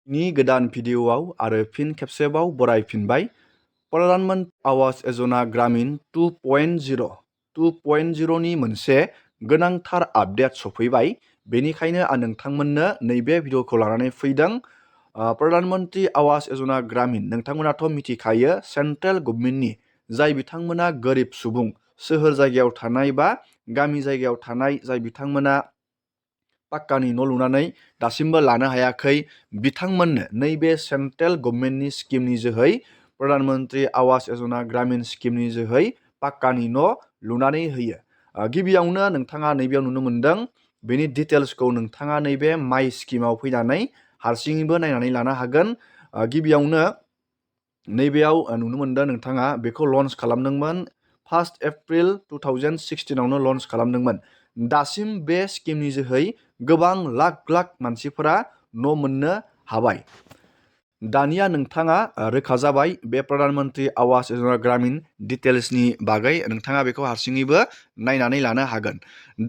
नि गोदान भिडिअ'आव आरो फिन खेबसेबाव बरायफिनबाय। प्रधानमन्त्री आवास यजना ग्रामीण 2.0 नि मोनसे गोनांथार आपडेट सफैबाय। बेनिखायनो आं नोंथांमोननो नैबे भिडिअ'खौ लानानै फैदों। प्रधानमन्त्री आवास यजना ग्रामीण नोंथांमोनाथ' मिथिखायो सेन्ट्रेल गभर्नमेन्टनि जाय बिथांमोना गोरिब सुबुं सोहोर जायगायाव थानाय बा गामि जायगायाव थानाय जाय बिथांमोना पाक्कानि न' लुनानै दासिमबो लानो हायाखै बिथांमोननो नैबे सेन्ट्रेल गभर्नमेन्टनि स्किमनि जोहै प्रधानमन्त्री आवास यजना ग्रामीण स्किमनि जोहै पाक्कानि न' लुनानै होयो। गिबियावनो नोंथाङा नैबेयाव नुनो मोनदों बेनि डिटेल्सखौ नोंथाङा नैबे माइ स्किमाव फैनानै हारसिङैबो नायनानै लानो हागोन। गिबियावनो नैबेयाव नुनो मोनदों नोंथाङा बेखौ लन्च खालामदोंमोन 1 एप्रिल 2016 लन्च खालामदोंमोन। दासिम बे स्किमनि जोहै गोबां लाख लाख मानसिफोरा न' मोननो हाबाय। दानिया नोंथाङा रोखा जाबाय बे प्रधानमन्त्री आवास यजना ग्रामीण डिटेल्सनि बागै नोंथाङा बेखौ हारसिङैबो नायनानै लानो हागोन।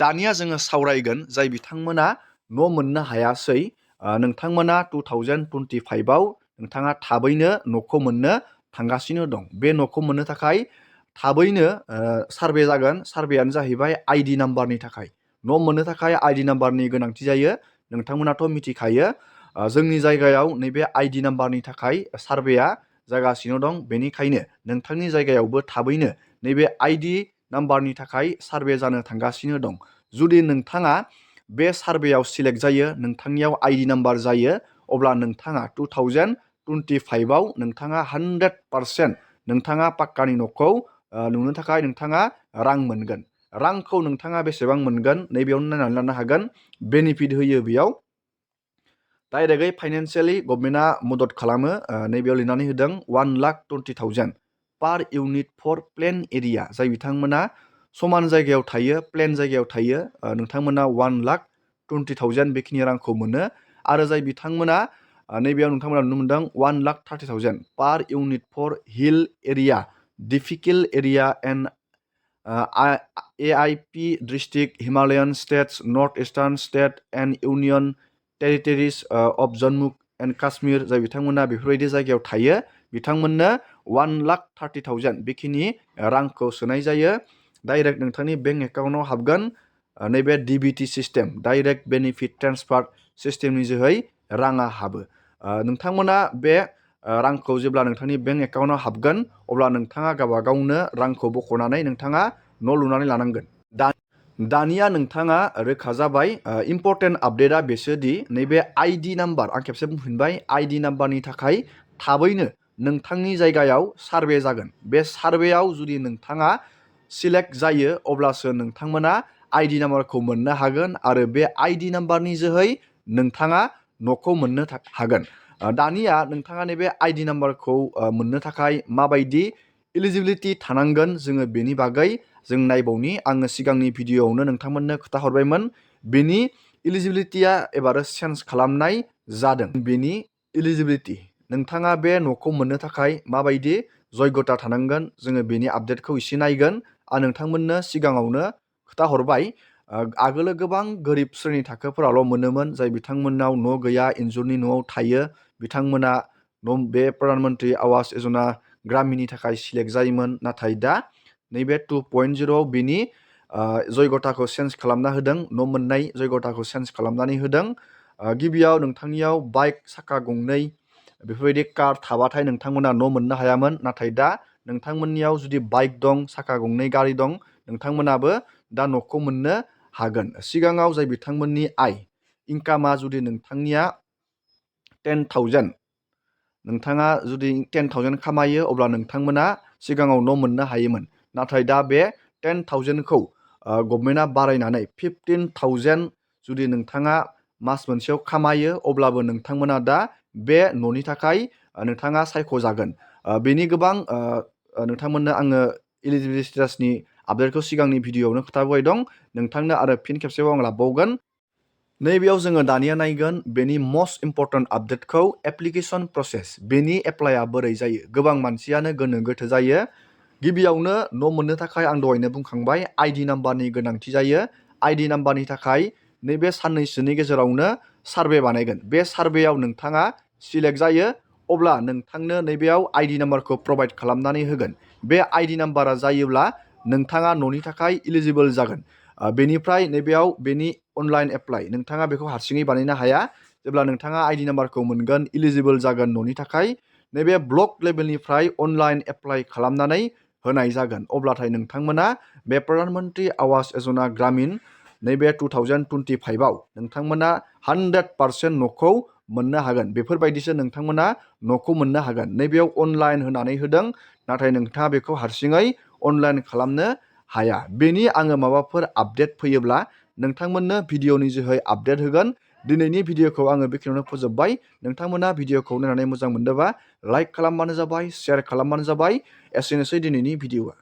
दानिया जोङो सावरायगोन जाय बिथांमोना न' मोननो हायासै नोंथांमोना 2025आव नोंथाङा थाबैनो न'खौ मोननो थांगासिनो दं। बे न'खौ मोननो थाखाय थाबैनो सार्भे जागोन। सार्भेयानो जाहैबाय आइडि नाम्बारनि थाखाय। न' मोननो थाखाय आइडि नाम्बारनि गोनांथि जायो। नोंथांमोनाथ' मिथिखायो जोंनि जायगायाव नैबे आइडि नाम्बारनि थाखाय सार्भेया जागासिनो दं। बेनिखायनो नोंथांनि जायगायावबो थाबैनो नैबे आइडि नाम्बारनि थाखाय सार्भे जानो थांगासिनो दं। जुदि नोंथाङा बे सार्भेयाव सिलेक्ट जायो नोंथांनियाव आइडि नाम्बार जायो अब्ला नोंथाङा 2025आव नोंथाङा 100% नोंथाङा पाक्कानि न'खौ लुनो थाखाय नोंथाङा रां मोनगोन। रांखौ नोंथाङा बेसेबां मोनगोन नैबेयावनो नायनानै लानो हागोन। बेनिफिट होयो बेयाव डाइरेक्टयै फाइनान्सियेलि गभर्नमेन्टआ मदद खालामो। नैबेयाव लिरनानै होदों 1,20,000 पार इउनिट फर प्लेन एरिया जाय बिथांमोना समान जायगायाव थायो प्लेन जायगायाव थायो नोंथांमोना 1,20,000 बेखिनि रांखौ मोनो। आरो जाय बिथांमोना नैबेयाव नोंथांमोना नुनो मोनदों 1,30,000 per unit for hill area difficult area and AIP district Himalayan states north eastern state and union territories of Jammu and Kashmir जाय बिथांमोना बेफोरबायदि जायगायाव थायो बिथांमोननो 1,30,000 बेखिनि रांखौ सोनाय जायो। डाइरेक्ट नोंथांनि बेंक एकाउन्टाव हाबगोन। नैबे DBT system direct benefit transfer सिस्टेमनि जोहै राङा हाबो। नोंथांमोना बे रांखौ जेब्ला नोंथांनि बेंक एकाउन्टाव हाबगोन अब्ला नोंथाङा गावबा गावनो रांखौ बख'नानै नोंथाङा न' लुनानै लानांगोन। दानिया नोंथाङा रोखा जाबाय। इम्परटेन्ट आपडेटआ बेसोदि नैबे आइडि नाम्बार आं खेबसे बुंफिनबाय आइडि नाम्बारनि थाखाय थाबैनो नोंथांनि जायगायाव सार्भे जागोन। बे सार्भेयाव जुदि नोंथाङा सिलेक्ट जायो अब्लासो नोंथांमोना आइडि नाम्बारखौ मोननो हागोन आरो बे आइडि नाम्बारनि जोहै नोंथाङा न'खौ मोननो हागोन। दानिया नोंथाङा नैबे आइडि नाम्बारखौ मोननो थाखाय माबायदि इलिजिबिलिटि थानांगोन जोङो बेनि बागै जों नायबावनि। आङो सिगांनि भिडिअ'आवनो नोंथांमोननो खोथा हरबायमोन बेनि इलिजिबिलिटिया एबार चेन्ज खालामनाय जादों। बेनि इलिजिबिलिटि नोंथाङा बे न'खौ मोननो थाखाय माबायदि जग्यता थानांगोन जोङो बेनि आपडेटखौ एसे नायगोन। आं नोंथांमोननो सिगाङावनो खोथा हरबाय आगोलो गोबां गोरिब श्रेणी थाखोफोराल' मोनोमोन जाय बिथांमोननाव न' गैया इन्जुरनि न'आव थायो बिथांमोना बे प्रधानमन्त्री आवास यजना ग्रामीणनि थाखाय सिलेक्ट जायोमोन। नाथाय दा नैबे 2.0 बिनि जग्यताखौ चेन्ज खालामना होदों। न' मोननाय जग्यताखौ चेन्ज खालामनानै होदों। गिबियाव नोंथांनियाव बाइक साखा गंनै बेफोरबायदि कार थाबाथाय नोंथांमोना न' मोननो हायामोन। नाथाय दा नोंथांमोननियाव जुदि बाइक दं साखा गंनै गारि दं नोंथांमोनाबो दा न'खौ मोननो हागोन। सिगाङाव जाय बिथांमोननि इनकामा जुदि नोंथांनिया 10,000 नोंथाङा जुदि 10,000 खामायो अब्ला नोंथांमोना सिगाङाव न' मोननो हायोमोन। नाथाय दा बे 10,000खौ गभर्नमेन्टआ बारायनानै 15,000 जुदि नोंथाङा मास मोनसेयाव खामायो अब्लाबो नोंथांमोना दा बे न'नि थाखाय नोंथाङा सायख'जागोन। बेनि गोबां नोंथांमोननो आङो इलिजिबिलिटि स्टेटासनि आपडेटखौ सिगांनि भिडिअ'आवनो खोथाबोबाय दं। नोंथांनो आरो फिन खेबसेबाव आं लाबावगोन। नैबेयाव जोङो दानिया नायगोन बेनि मस्ट इम्परटेन्ट आपडेटखौ एप्लिकेसन प्रसेस बेनि एप्लाइआ बोरै जायो। गोबां मानसियानो गोनो गोथो जायो। गिबियावनो न' मोननो थाखाय आं दहायनो बुंखांबाय आइडि नाम्बारनि गोनांथि जायो। आइडि नाम्बारनि थाखाय नैबे साननैसोनि गेजेरावनो सार्भे बानायगोन। बे सार्भेयाव नोंथाङा सिलेक्ट जायो अब्ला नोंथांनो नैबेयाव आइडि नाम्बारखौ प्रभाइड खालामनानै होगोन। बे आइडि नाम्बारा जायोब्ला नोंथाङा न'नि थाखाय इलिजिबोल जागोन। बेनिफ्राय नैबेयाव बेनि अनलाइन एप्लाइ नोंथाङा बेखौ हारसिङै बानायनो हाया। जेब्ला नोंथाङा आइडि नाम्बारखौ मोनगोन इलिजिबोल जागोन न'नि थाखाय नैबे ब्लक लेभेलनिफ्राय अनलाइन एप्लाइ खालामनानै होनाय जागोन। अब्लाथाय नोंथांमोना बे प्रधान मन्त्रि आवास यजना ग्रामिन नैबे 2025आव नोंथांमोना 100% न'खौ मोननो हागोन। बेफोरबायदिसो नोंथांमोना न'खौ मोननो हागोन। नैबेयाव अनलाइन होनानै होदों नाथाय नोंथाङा बेखौ हारसिङै अनलाइन खालामनो हाया। बेनि आङो माबाफोर आपडेट फैयोब्ला नोंथांमोननो भिडिअनि जोहै आपडेट होगोन। दिनैनि भिडिअखौ आङो बेखिनियावनो फोजोबबाय। नोंथांमोना भिडिअखौ नायनानै मोजां मोनदोंबा लाइक खालामबानो जाबाय, शेयार खालामबानो जाबाय। एसेनोसै दिनैनि भिडिअआ।